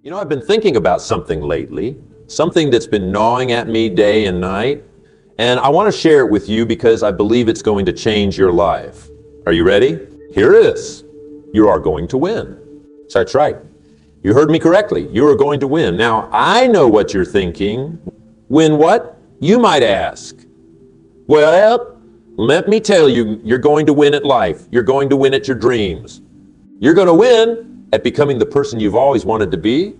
You know, I've been thinking about something lately, something that's been gnawing at me day and night, and I want to share it with you because I believe it's going to change your life. Are you ready? Here it is. You are going to win. So that's right. You heard me correctly. You are going to win. Now, I know what you're thinking. Win what? You might ask. Well, let me tell you, you're going to win at life. You're going to win at your dreams. You're going to win at becoming the person you've always wanted to be.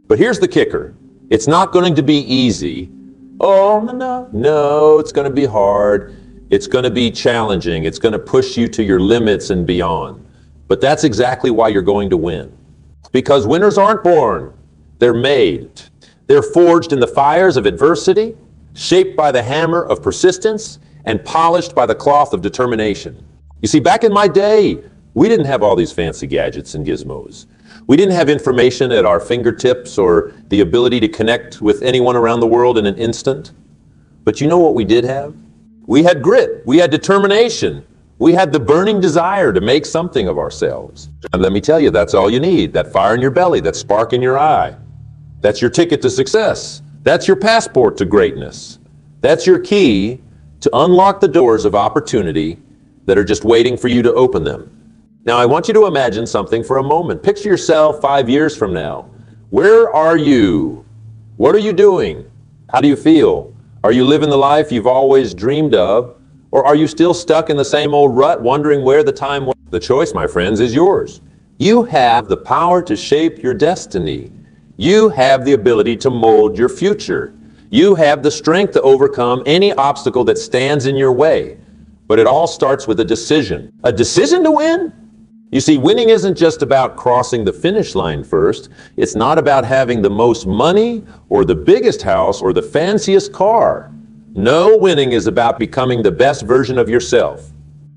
But here's the kicker. It's not going to be easy. Oh, no, it's going to be hard. It's going to be challenging. It's going to push you to your limits and beyond. But that's exactly why you're going to win. Because winners aren't born. They're made. They're forged in the fires of adversity, shaped by the hammer of persistence, and polished by the cloth of determination. You see, back in my day, we didn't have all these fancy gadgets and gizmos. We didn't have information at our fingertips or the ability to connect with anyone around the world in an instant. But you know what we did have? We had grit. We had determination. We had the burning desire to make something of ourselves. And let me tell you, that's all you need. That fire in your belly, that spark in your eye. That's your ticket to success. That's your passport to greatness. That's your key to unlock the doors of opportunity that are just waiting for you to open them. Now, I want you to imagine something for a moment. Picture yourself 5 years from now. Where are you? What are you doing? How do you feel? Are you living the life you've always dreamed of? Or are you still stuck in the same old rut, wondering where the time was? The choice, my friends, is yours. You have the power to shape your destiny. You have the ability to mold your future. You have the strength to overcome any obstacle that stands in your way. But it all starts with a decision. A decision to win? You see, winning isn't just about crossing the finish line first. It's not about having the most money or the biggest house or the fanciest car. No, winning is about becoming the best version of yourself.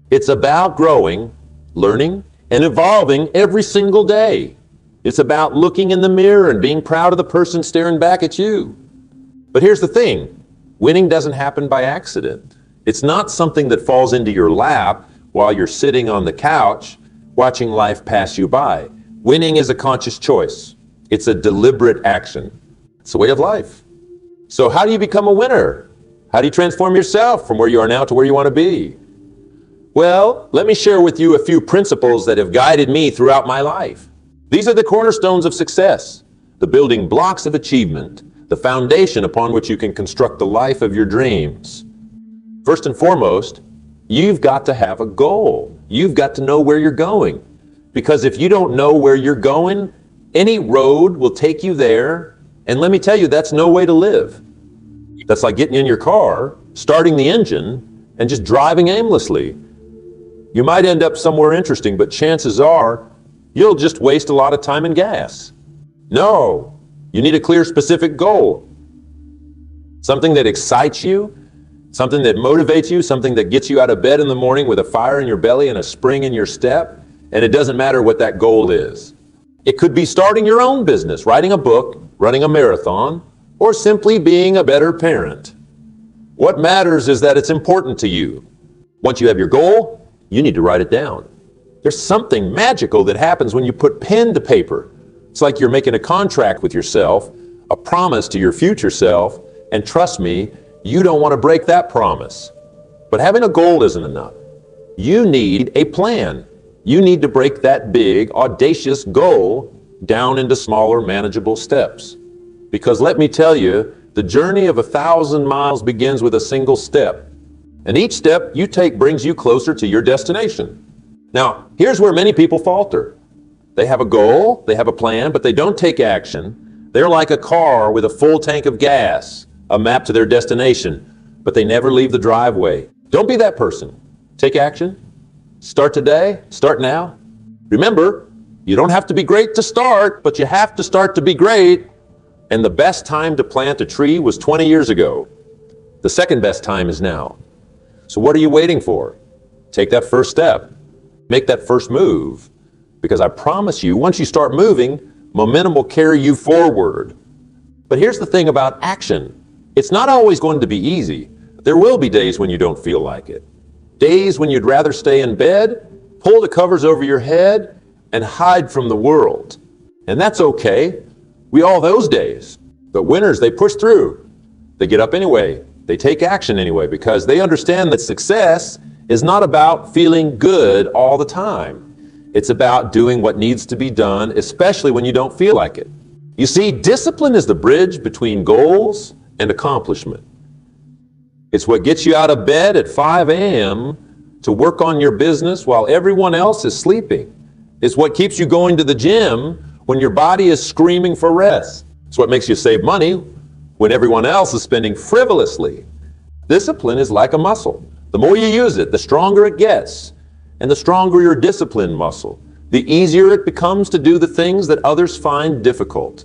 It's about growing, learning, and evolving every single day. It's about looking in the mirror and being proud of the person staring back at you. But here's the thing. Winning doesn't happen by accident. It's not something that falls into your lap while you're sitting on the couch watching life pass you by. Winning is a conscious choice. It's a deliberate action. It's a way of life. So how do you become a winner? How do you transform yourself from where you are now to where you want to be? Well, let me share with you a few principles that have guided me throughout my life. These are the cornerstones of success, the building blocks of achievement, the foundation upon which you can construct the life of your dreams. First and foremost, you've got to have a goal. You've got to know where you're going. Because if you don't know where you're going, any road will take you there. And let me tell you, that's no way to live. That's like getting in your car, starting the engine, and just driving aimlessly. You might end up somewhere interesting, but chances are you'll just waste a lot of time and gas. No, you need a clear, specific goal. Something that excites you, something that motivates you, something that gets you out of bed in the morning with a fire in your belly and a spring in your step. And it doesn't matter what that goal is. It could be starting your own business, writing a book, running a marathon, or simply being a better parent. What matters is that it's important to you. Once you have your goal, you need to write it down. There's something magical that happens when you put pen to paper. It's like you're making a contract with yourself, a promise to your future self, and trust me, you don't want to break that promise. But having a goal isn't enough. You need a plan. You need to break that big, audacious goal down into smaller, manageable steps. Because let me tell you, the journey of 1,000 miles begins with a single step. And each step you take brings you closer to your destination. Now, here's where many people falter. They have a goal, they have a plan, but they don't take action. They're like a car with a full tank of gas, a map to their destination, but they never leave the driveway. Don't be that person. Take action. Start today. Start now. Remember, you don't have to be great to start, but you have to start to be great. And the best time to plant a tree was 20 years ago. The second best time is now. So what are you waiting for? Take that first step. Make that first move. Because I promise you, once you start moving, momentum will carry you forward. But here's the thing about action. It's not always going to be easy. There will be days when you don't feel like it. Days when you'd rather stay in bed, pull the covers over your head, and hide from the world. And that's okay. We all those days. But winners, they push through. They get up anyway. They take action anyway because they understand that success is not about feeling good all the time. It's about doing what needs to be done, especially when you don't feel like it. You see, discipline is the bridge between goals and accomplishment. It's what gets you out of bed at 5 a.m. to work on your business while everyone else is sleeping. It's what keeps you going to the gym when your body is screaming for rest. It's what makes you save money when everyone else is spending frivolously. Discipline is like a muscle. The more you use it, the stronger it gets. And the stronger your discipline muscle, the easier it becomes to do the things that others find difficult.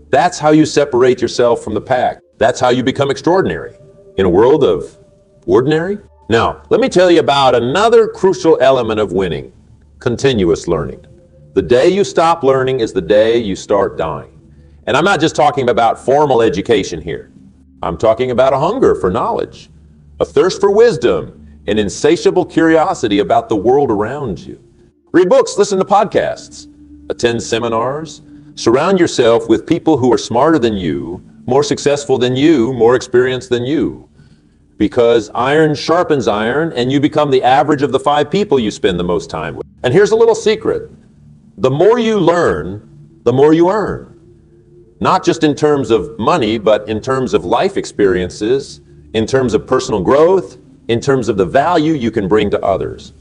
That's how you separate yourself from the pack. That's how you become extraordinary in a world of ordinary. Now, let me tell you about another crucial element of winning: continuous learning. The day you stop learning is the day you start dying. And I'm not just talking about formal education here. I'm talking about a hunger for knowledge, a thirst for wisdom, an insatiable curiosity about the world around you. Read books, listen to podcasts, attend seminars, surround yourself with people who are smarter than you, more successful than you, more experienced than you. Because iron sharpens iron, and you become the average of the 5 people you spend the most time with. And here's a little secret. The more you learn, the more you earn. Not just in terms of money, but in terms of life experiences, in terms of personal growth, in terms of the value you can bring to others.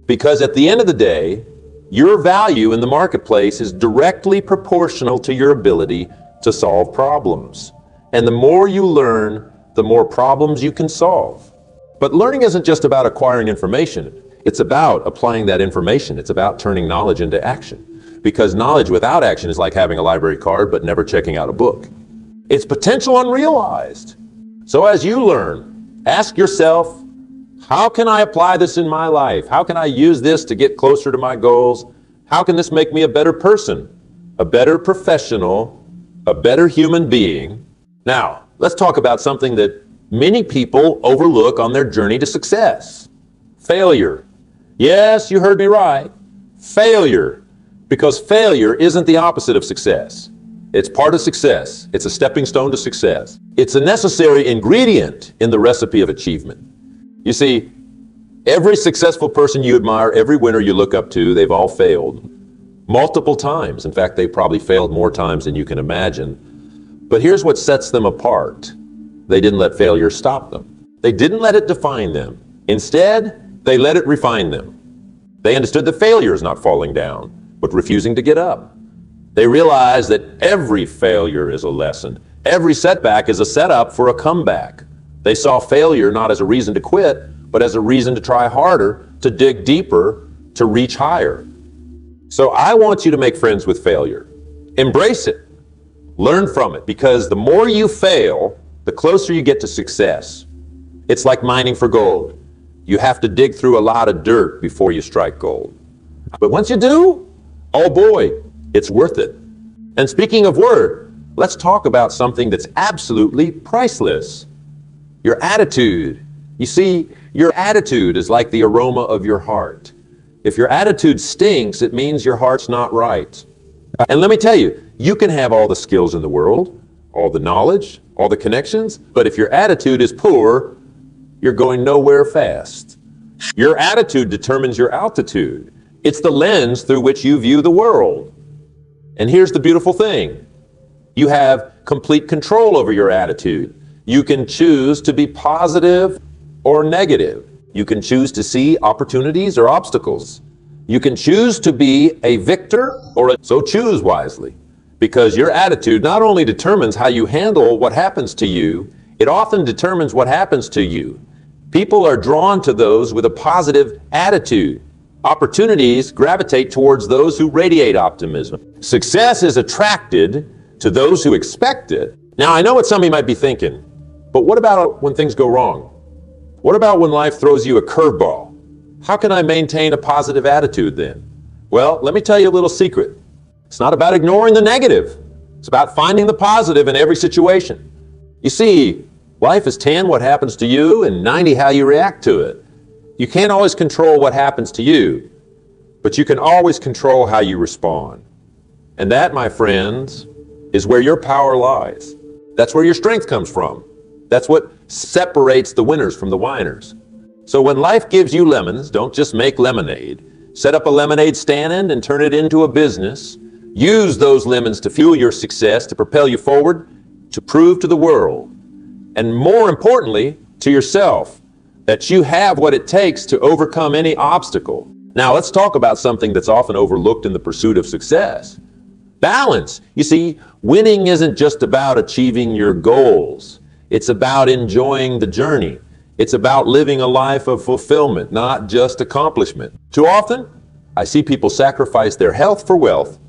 Because at the end of the day, your value in the marketplace is directly proportional to your ability to solve problems. And the more you learn, the more problems you can solve. But learning isn't just about acquiring information. It's about applying that information. It's about turning knowledge into action. Because knowledge without action is like having a library card but never checking out a book. It's potential unrealized. So as you learn, ask yourself, how can I apply this in my life? How can I use this to get closer to my goals? How can this make me a better person, a better professional, a better human being? Now, let's talk about something that many people overlook on their journey to success: failure. Yes, you heard me right. Failure. Because failure isn't the opposite of success. It's part of success. It's a stepping stone to success. It's a necessary ingredient in the recipe of achievement. You see, every successful person you admire, every winner you look up to, they've all failed multiple times. In fact, they probably failed more times than you can imagine. But here's what sets them apart. They didn't let failure stop them. They didn't let it define them. Instead, they let it refine them. They understood that failure is not falling down, but refusing to get up. They realized that every failure is a lesson. Every setback is a setup for a comeback. They saw failure not as a reason to quit, but as a reason to try harder, to dig deeper, to reach higher. So I want you to make friends with failure. Embrace it. Learn from it, because the more you fail, the closer you get to success. It's like mining for gold. You have to dig through a lot of dirt before you strike gold. But once you do, oh boy, it's worth it. And speaking of worth, let's talk about something that's absolutely priceless: your attitude. You see, your attitude is like the aroma of your heart. If your attitude stinks, it means your heart's not right. And let me tell you, you can have all the skills in the world, all the knowledge, all the connections, but if your attitude is poor, you're going nowhere fast. Your attitude determines your altitude. It's the lens through which you view the world. And here's the beautiful thing. You have complete control over your attitude. You can choose to be positive or negative. You can choose to see opportunities or obstacles. You can choose to be a victor so choose wisely. Because your attitude not only determines how you handle what happens to you, it often determines what happens to you. People are drawn to those with a positive attitude. Opportunities gravitate towards those who radiate optimism. Success is attracted to those who expect it. Now, I know what some of you might be thinking, but what about when things go wrong? What about when life throws you a curveball? How can I maintain a positive attitude then? Well, let me tell you a little secret. It's not about ignoring the negative. It's about finding the positive in every situation. You see, life is 10 what happens to you and 90 how you react to it. You can't always control what happens to you, but you can always control how you respond. And that, my friends, is where your power lies. That's where your strength comes from. That's what separates the winners from the whiners. So when life gives you lemons, don't just make lemonade. Set up a lemonade stand and turn it into a business. Use those lemons to fuel your success, to propel you forward, to prove to the world, and more importantly, to yourself, that you have what it takes to overcome any obstacle. Now let's talk about something that's often overlooked in the pursuit of success. Balance. You see, winning isn't just about achieving your goals. It's about enjoying the journey. It's about living a life of fulfillment, not just accomplishment. Too often, I see people sacrifice their health for wealth,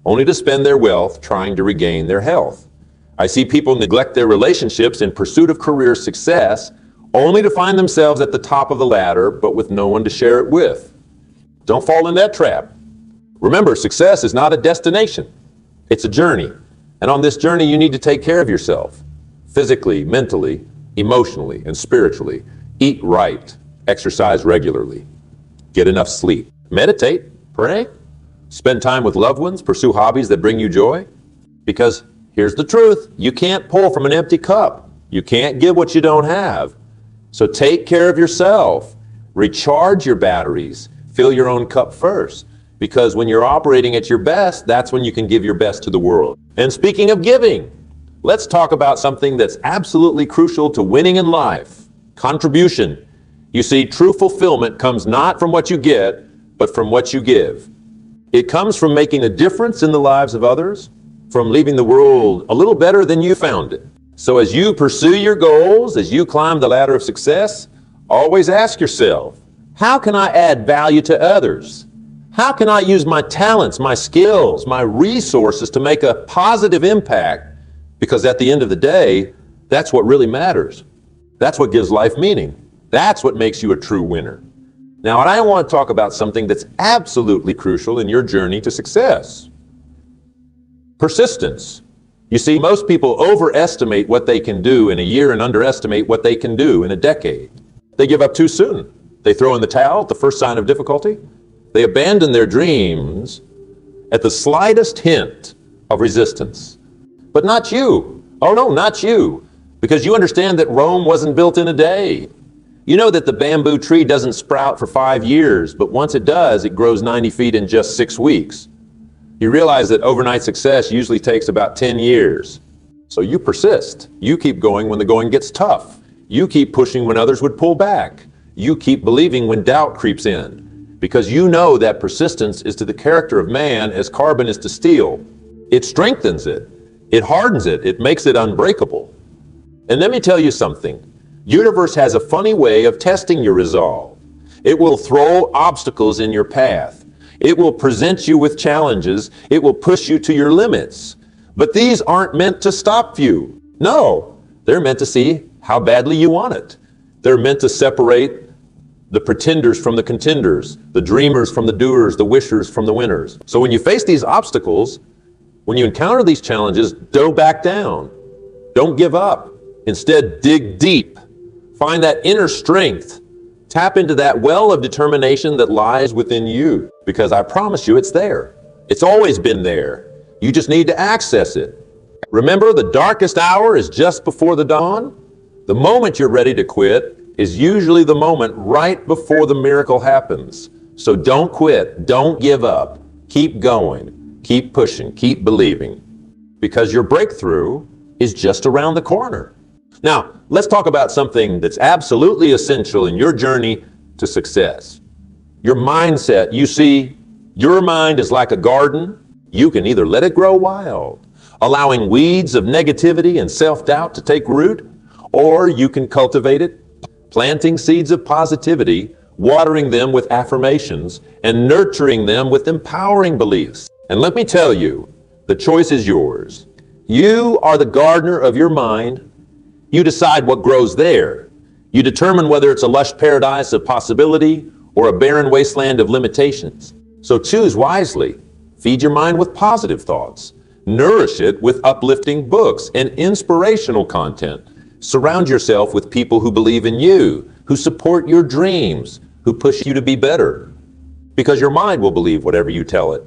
only to spend their wealth trying to regain their health. I see people neglect their relationships in pursuit of career success, only to find themselves at the top of the ladder, but with no one to share it with. Don't fall in that trap. Remember, success is not a destination. It's a journey. And on this journey, you need to take care of yourself. Physically, mentally, emotionally, and spiritually. Eat right. Exercise regularly. Get enough sleep. Meditate. Pray. Spend time with loved ones. Pursue hobbies that bring you joy. Because here's the truth. You can't pull from an empty cup. You can't give what you don't have. So take care of yourself. Recharge your batteries. Fill your own cup first. Because when you're operating at your best, that's when you can give your best to the world. And speaking of giving, let's talk about something that's absolutely crucial to winning in life. Contribution. You see, true fulfillment comes not from what you get, but from what you give. It comes from making a difference in the lives of others, from leaving the world a little better than you found it. So as you pursue your goals, as you climb the ladder of success, always ask yourself, how can I add value to others? How can I use my talents, my skills, my resources to make a positive impact? Because at the end of the day, that's what really matters. That's what gives life meaning. That's what makes you a true winner. Now, I want to talk about something that's absolutely crucial in your journey to success. Persistence. You see, most people overestimate what they can do in a year and underestimate what they can do in a decade. They give up too soon. They throw in the towel at the first sign of difficulty. They abandon their dreams at the slightest hint of resistance. But not you. Oh no, not you. Because you understand that Rome wasn't built in a day. You know that the bamboo tree doesn't sprout for 5 years, but once it does, it grows 90 feet in just 6 weeks. You realize that overnight success usually takes about 10 years. So you persist. You keep going when the going gets tough. You keep pushing when others would pull back. You keep believing when doubt creeps in. Because you know that persistence is to the character of man as carbon is to steel. It strengthens it. It hardens it. It makes it unbreakable. And let me tell you something. Universe has a funny way of testing your resolve. It will throw obstacles in your path. It will present you with challenges. It will push you to your limits. But these aren't meant to stop you. No, they're meant to see how badly you want it. They're meant to separate the pretenders from the contenders, the dreamers from the doers, the wishers from the winners. So when you face these obstacles, when you encounter these challenges, don't back down. Don't give up. Instead, dig deep. Find that inner strength. Tap into that well of determination that lies within you. Because I promise you, it's there. It's always been there. You just need to access it. Remember, the darkest hour is just before the dawn. The moment you're ready to quit is usually the moment right before the miracle happens. So don't quit. Don't give up. Keep going. Keep pushing. Keep believing. Because your breakthrough is just around the corner. Now, let's talk about something that's absolutely essential in your journey to success. Your mindset. You see, your mind is like a garden. You can either let it grow wild, allowing weeds of negativity and self-doubt to take root, or you can cultivate it, planting seeds of positivity, watering them with affirmations, and nurturing them with empowering beliefs. And let me tell you, the choice is yours. You are the gardener of your mind. You decide what grows there. You determine whether it's a lush paradise of possibility or a barren wasteland of limitations. So choose wisely. Feed your mind with positive thoughts. Nourish it with uplifting books and inspirational content. Surround yourself with people who believe in you, who support your dreams, who push you to be better. Because your mind will believe whatever you tell it.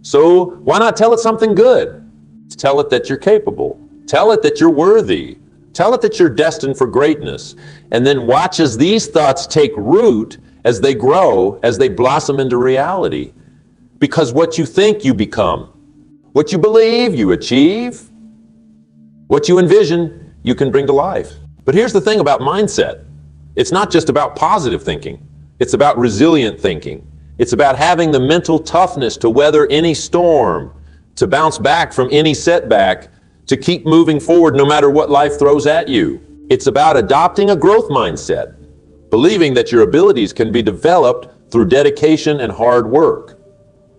So why not tell it something good? Tell it that you're capable. Tell it that you're worthy. Tell it that you're destined for greatness. And then watch as these thoughts take root, as they grow, as they blossom into reality. Because what you think, you become. What you believe, you achieve. What you envision, you can bring to life. But here's the thing about mindset. It's not just about positive thinking. It's about resilient thinking. It's about having the mental toughness to weather any storm, to bounce back from any setback, to keep moving forward no matter what life throws at you. It's about adopting a growth mindset, believing that your abilities can be developed through dedication and hard work.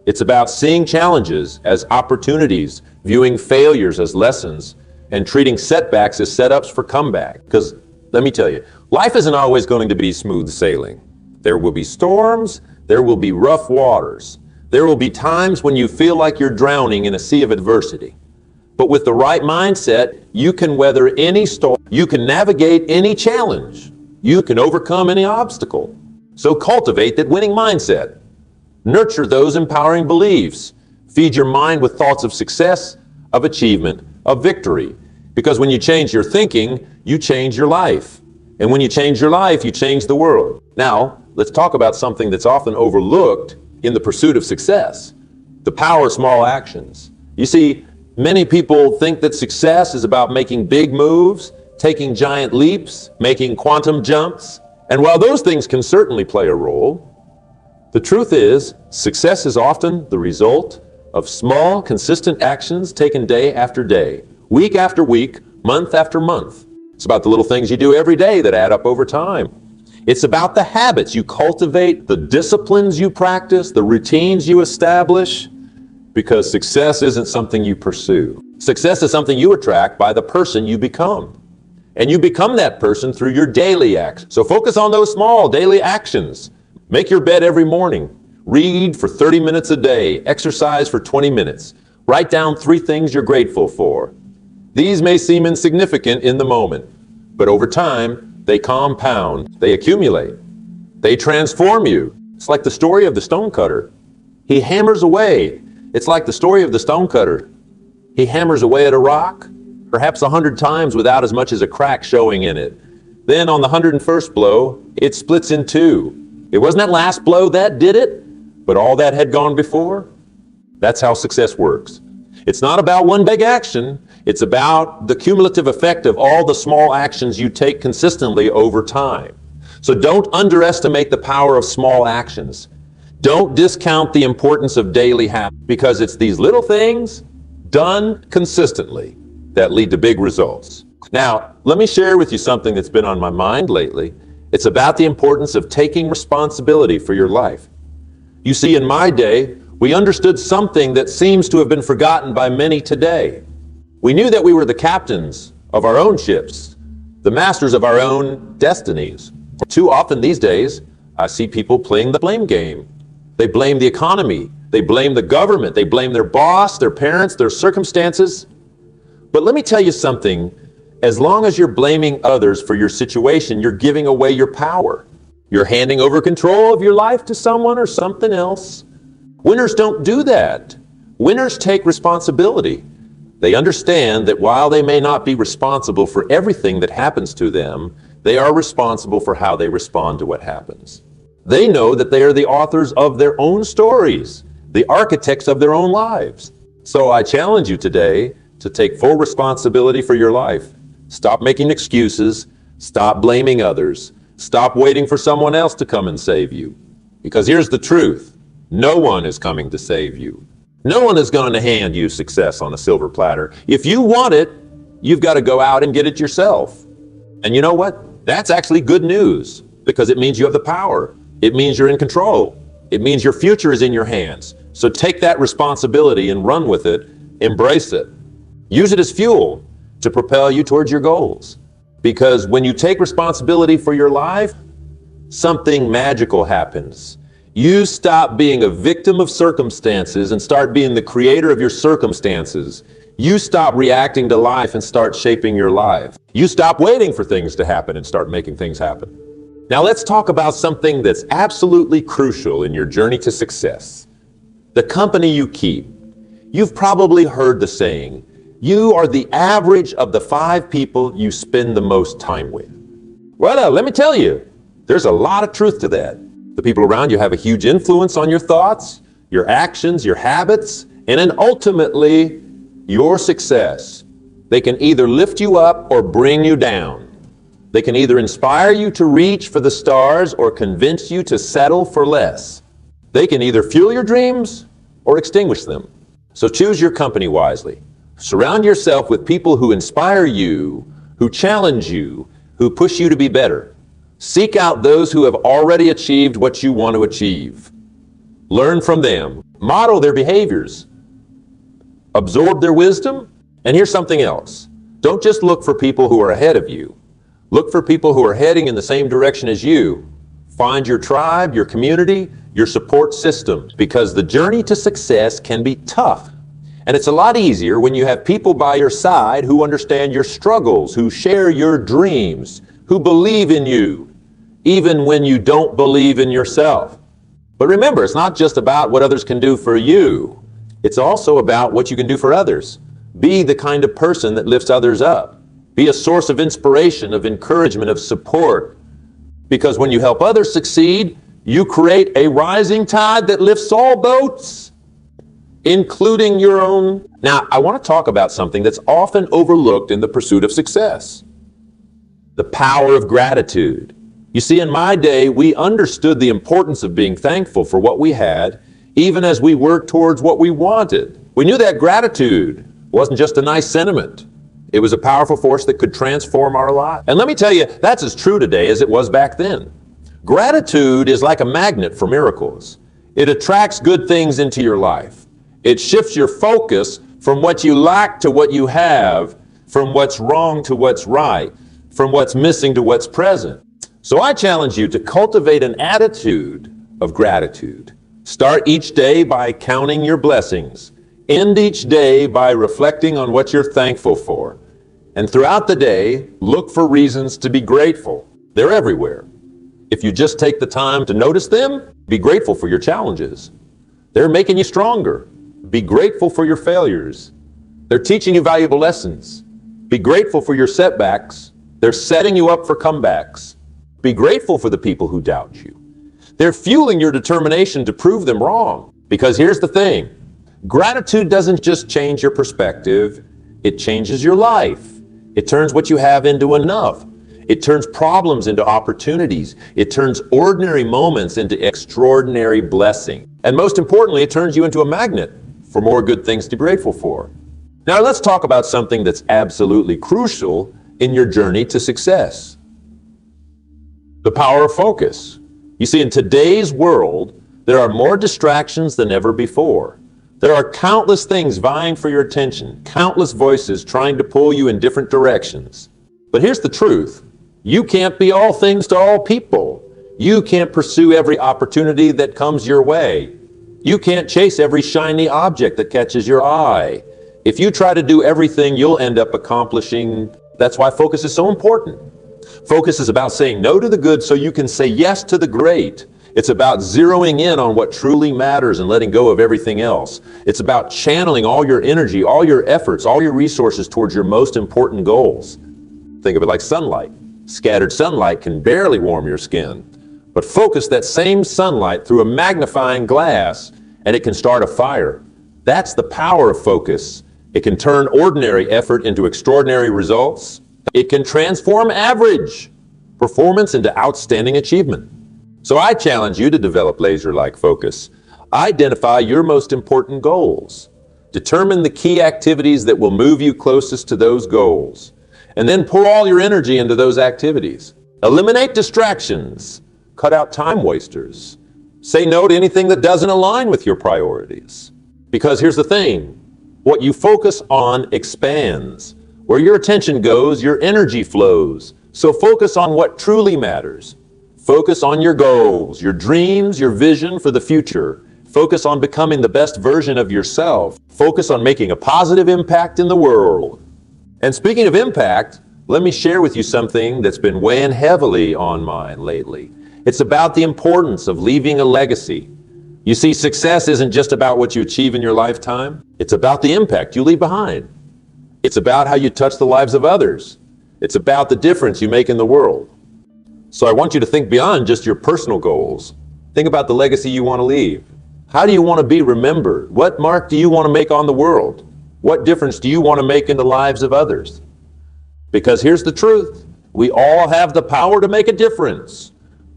It's about seeing challenges as opportunities, viewing failures as lessons, and treating setbacks as setups for comeback. Because let me tell you, life isn't always going to be smooth sailing. There will be storms, there will be rough waters. There will be times when you feel like you're drowning in a sea of adversity. But with the right mindset, you can weather any storm, you can navigate any challenge, you can overcome any obstacle. So cultivate that winning mindset. Nurture those empowering beliefs. Feed your mind with thoughts of success, of achievement, of victory. Because when you change your thinking, you change your life. And when you change your life, you change the world. Now, let's talk about something that's often overlooked in the pursuit of success: the power of small actions. You see, many people think that success is about making big moves, taking giant leaps, making quantum jumps. And while those things can certainly play a role, the truth is, success is often the result of small, consistent actions taken day after day, week after week, month after month. It's about the little things you do every day that add up over time. It's about the habits you cultivate, the disciplines you practice, the routines you establish, because success isn't something you pursue. Success is something you attract by the person you become. And you become that person through your daily acts. So focus on those small daily actions. Make your bed every morning. Read for 30 minutes a day. Exercise for 20 minutes. Write down 3 things you're grateful for. These may seem insignificant in the moment, but over time, they compound, they accumulate, they transform you. It's like the story of the stonecutter. He hammers away. It's like the story of the stonecutter. He hammers away at a rock, perhaps 100 times without as much as a crack showing in it. Then on the 101st blow, it splits in 2. It wasn't that last blow that did it, but all that had gone before. That's how success works. It's not about one big action. It's about the cumulative effect of all the small actions you take consistently over time. So don't underestimate the power of small actions. Don't discount the importance of daily habits, because it's these little things done consistently that lead to big results. Now, let me share with you something that's been on my mind lately. It's about the importance of taking responsibility for your life. You see, in my day, we understood something that seems to have been forgotten by many today. We knew that we were the captains of our own ships, the masters of our own destinies. Too often these days, I see people playing the blame game. They blame the economy. They blame the government. They blame their boss, their parents, their circumstances. But let me tell you something. As long as you're blaming others for your situation, you're giving away your power. You're handing over control of your life to someone or something else. Winners don't do that. Winners take responsibility. They understand that while they may not be responsible for everything that happens to them, they are responsible for how they respond to what happens. They know that they are the authors of their own stories, the architects of their own lives. So I challenge you today to take full responsibility for your life. Stop making excuses. Stop blaming others. Stop waiting for someone else to come and save you. Because here's the truth. No one is coming to save you. No one is going to hand you success on a silver platter. If you want it, you've got to go out and get it yourself. And you know what? That's actually good news, because it means you have the power. It means you're in control. It means your future is in your hands. So take that responsibility and run with it. Embrace it. Use it as fuel to propel you towards your goals. Because when you take responsibility for your life, something magical happens. You stop being a victim of circumstances and start being the creator of your circumstances. You stop reacting to life and start shaping your life. You stop waiting for things to happen and start making things happen. Now let's talk about something that's absolutely crucial in your journey to success. The company you keep. You've probably heard the saying, You are the average of the 5 people you spend the most time with. Well, let me tell you, there's a lot of truth to that. The people around you have a huge influence on your thoughts, your actions, your habits, and then ultimately, your success. They can either lift you up or bring you down. They can either inspire you to reach for the stars or convince you to settle for less. They can either fuel your dreams or extinguish them. So choose your company wisely. Surround yourself with people who inspire you, who challenge you, who push you to be better. Seek out those who have already achieved what you want to achieve. Learn from them. Model their behaviors. Absorb their wisdom. And here's something else. Don't just look for people who are ahead of you. Look for people who are heading in the same direction as you. Find your tribe, your community, your support system, because the journey to success can be tough. And it's a lot easier when you have people by your side who understand your struggles, who share your dreams, who believe in you, even when you don't believe in yourself. But remember, it's not just about what others can do for you. It's also about what you can do for others. Be the kind of person that lifts others up. Be a source of inspiration, of encouragement, of support. Because when you help others succeed, you create a rising tide that lifts all boats, including your own. Now, I want to talk about something that's often overlooked in the pursuit of success. The power of gratitude. You see, in my day, we understood the importance of being thankful for what we had, even as we worked towards what we wanted. We knew that gratitude wasn't just a nice sentiment. It was a powerful force that could transform our lives. And let me tell you, that's as true today as it was back then. Gratitude is like a magnet for miracles. It attracts good things into your life. It shifts your focus from what you lack to what you have, from what's wrong to what's right, from what's missing to what's present. So I challenge you to cultivate an attitude of gratitude. Start each day by counting your blessings. End each day by reflecting on what you're thankful for. And throughout the day, look for reasons to be grateful. They're everywhere. If you just take the time to notice them, be grateful for your challenges. They're making you stronger. Be grateful for your failures. They're teaching you valuable lessons. Be grateful for your setbacks. They're setting you up for comebacks. Be grateful for the people who doubt you. They're fueling your determination to prove them wrong. Because here's the thing. Gratitude doesn't just change your perspective. It changes your life. It turns what you have into enough. It turns problems into opportunities. It turns ordinary moments into extraordinary blessing. And most importantly, it turns you into a magnet for more good things to be grateful for. Now let's talk about something that's absolutely crucial in your journey to success. The power of focus. You see, in today's world, there are more distractions than ever before. There are countless things vying for your attention, countless voices trying to pull you in different directions. But here's the truth. You can't be all things to all people. You can't pursue every opportunity that comes your way. You can't chase every shiny object that catches your eye. If you try to do everything, you'll end up accomplishing. That's why focus is so important. Focus is about saying no to the good so you can say yes to the great. It's about zeroing in on what truly matters and letting go of everything else. It's about channeling all your energy, all your efforts, all your resources towards your most important goals. Think of it like sunlight. Scattered sunlight can barely warm your skin. But focus that same sunlight through a magnifying glass and it can start a fire. That's the power of focus. It can turn ordinary effort into extraordinary results. It can transform average performance into outstanding achievement. So I challenge you to develop laser-like focus. Identify your most important goals. Determine the key activities that will move you closest to those goals. And then pour all your energy into those activities. Eliminate distractions. Cut out time wasters. Say no to anything that doesn't align with your priorities. Because here's the thing. What you focus on expands. Where your attention goes, your energy flows. So focus on what truly matters. Focus on your goals, your dreams, your vision for the future. Focus on becoming the best version of yourself. Focus on making a positive impact in the world. And speaking of impact, let me share with you something that's been weighing heavily on mine lately. It's about the importance of leaving a legacy. You see, success isn't just about what you achieve in your lifetime. It's about the impact you leave behind. It's about how you touch the lives of others. It's about the difference you make in the world. So I want you to think beyond just your personal goals. Think about the legacy you want to leave. How do you want to be remembered? What mark do you want to make on the world? What difference do you want to make in the lives of others? Because here's the truth. We all have the power to make a difference.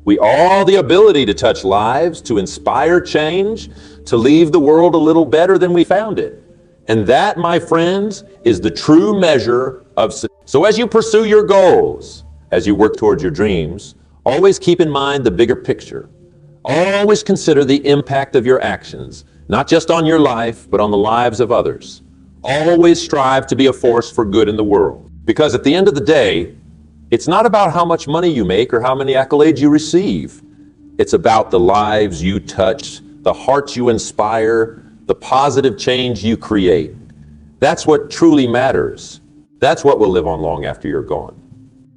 We all have the ability to touch lives, to inspire change, to leave the world a little better than we found it. And that, my friends, is the true measure of success. So as you pursue your goals, as you work towards your dreams, always keep in mind the bigger picture. Always consider the impact of your actions, not just on your life, but on the lives of others. Always strive to be a force for good in the world. Because at the end of the day, it's not about how much money you make or how many accolades you receive. It's about the lives you touch, the hearts you inspire, the positive change you create. That's what truly matters. That's what will live on long after you're gone.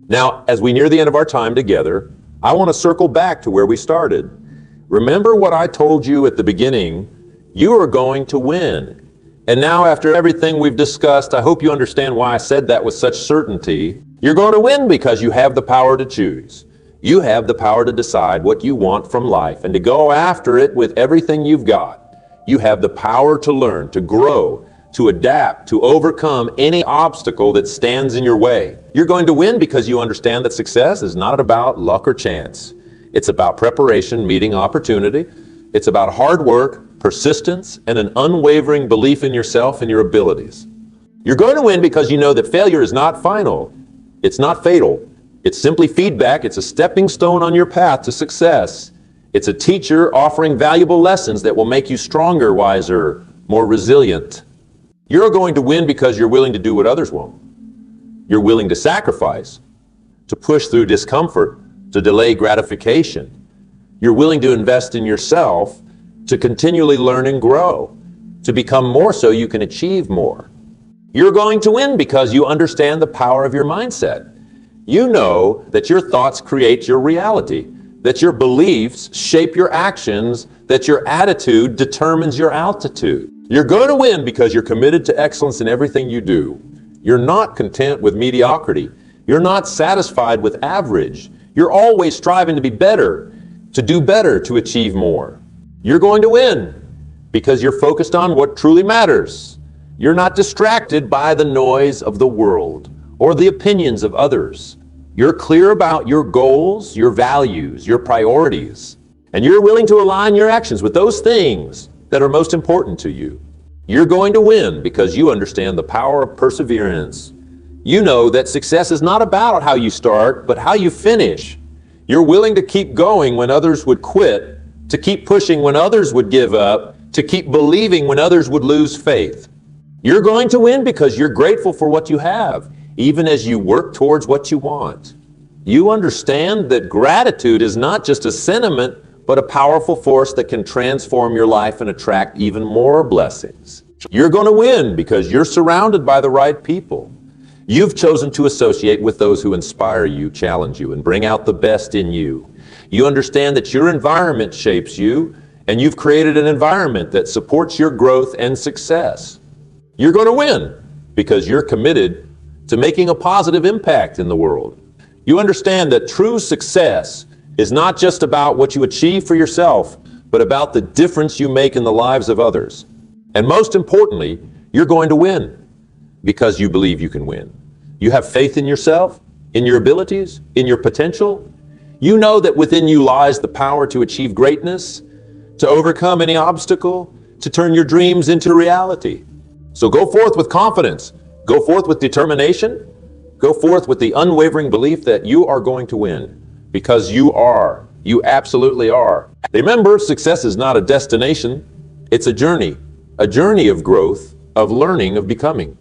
Now, as we near the end of our time together, I want to circle back to where we started. Remember what I told you at the beginning, you are going to win. And now after everything we've discussed, I hope you understand why I said that with such certainty. You're going to win because you have the power to choose. You have the power to decide what you want from life and to go after it with everything you've got. You have the power to learn, to grow, to adapt, to overcome any obstacle that stands in your way. You're going to win because you understand that success is not about luck or chance. It's about preparation, meeting opportunity. It's about hard work, persistence, and an unwavering belief in yourself and your abilities. You're going to win because you know that failure is not final. It's not fatal. It's simply feedback. It's a stepping stone on your path to success. It's a teacher offering valuable lessons that will make you stronger, wiser, more resilient. You're going to win because you're willing to do what others won't. You're willing to sacrifice, to push through discomfort, to delay gratification. You're willing to invest in yourself, to continually learn and grow, to become more so you can achieve more. You're going to win because you understand the power of your mindset. You know that your thoughts create your reality, that your beliefs shape your actions, that your attitude determines your altitude. You're going to win because you're committed to excellence in everything you do. You're not content with mediocrity. You're not satisfied with average. You're always striving to be better, to do better, to achieve more. You're going to win because you're focused on what truly matters. You're not distracted by the noise of the world or the opinions of others. You're clear about your goals, your values, your priorities, and you're willing to align your actions with those things that are most important to you. You're going to win because you understand the power of perseverance. You know that success is not about how you start, but how you finish. You're willing to keep going when others would quit, to keep pushing when others would give up, to keep believing when others would lose faith. You're going to win because you're grateful for what you have, even as you work towards what you want. You understand that gratitude is not just a sentiment, but a powerful force that can transform your life and attract even more blessings. You're going to win because you're surrounded by the right people. You've chosen to associate with those who inspire you, challenge you, and bring out the best in you. You understand that your environment shapes you, and you've created an environment that supports your growth and success. You're going to win because you're committed to making a positive impact in the world. You understand that true success is not just about what you achieve for yourself, but about the difference you make in the lives of others. And most importantly, you're going to win because you believe you can win. You have faith in yourself, in your abilities, in your potential. You know that within you lies the power to achieve greatness, to overcome any obstacle, to turn your dreams into reality. So go forth with confidence. Go forth with determination. Go forth with the unwavering belief that you are going to win. Because you are. You absolutely are. Remember, success is not a destination. It's a journey of growth, of learning, of becoming.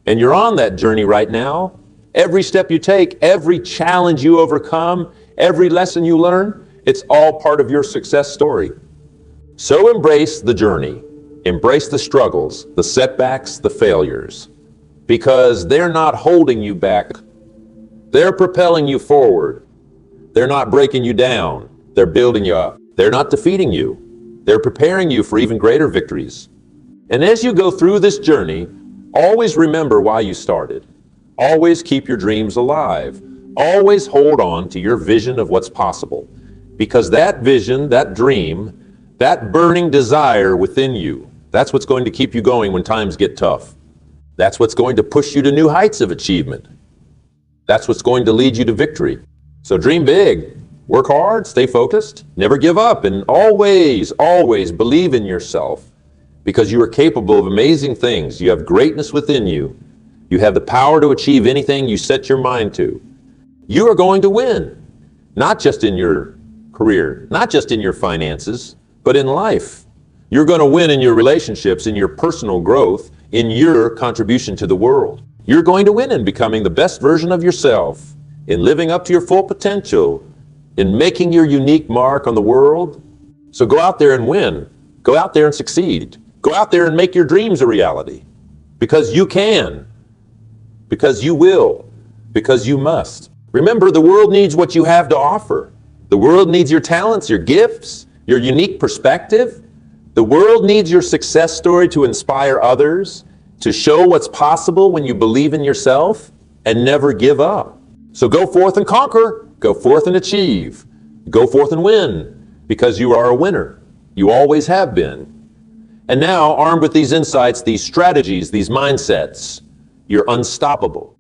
And you're on that journey right now. Every step you take, every challenge you overcome, every lesson you learn, it's all part of your success story. So embrace the journey. Embrace the struggles, the setbacks, the failures. Because they're not holding you back. They're propelling you forward. They're not breaking you down. They're building you up. They're not defeating you. They're preparing you for even greater victories. And as you go through this journey, Always remember why you started. Always keep your dreams alive. Always hold on to your vision of what's possible. Because that vision, that dream, that burning desire within you, that's what's going to keep you going when times get tough. That's what's going to push you to new heights of achievement. That's what's going to lead you to victory. So dream big, work hard, stay focused, never give up, and always, always believe in yourself because you are capable of amazing things. You have greatness within you. You have the power to achieve anything you set your mind to. You are going to win, not just in your career, not just in your finances, but in life. You're going to win in your relationships, in your personal growth, in your contribution to the world. You're going to win in becoming the best version of yourself, in living up to your full potential, in making your unique mark on the world. So go out there and win. Go out there and succeed. Go out there and make your dreams a reality. Because you can. Because you will. Because you must. Remember, the world needs what you have to offer. The world needs your talents, your gifts, your unique perspective. The world needs your success story to inspire others, to show what's possible when you believe in yourself and never give up. So go forth and conquer. Go forth and achieve. Go forth and win, because you are a winner. You always have been. And now, armed with these insights, these strategies, these mindsets, you're unstoppable.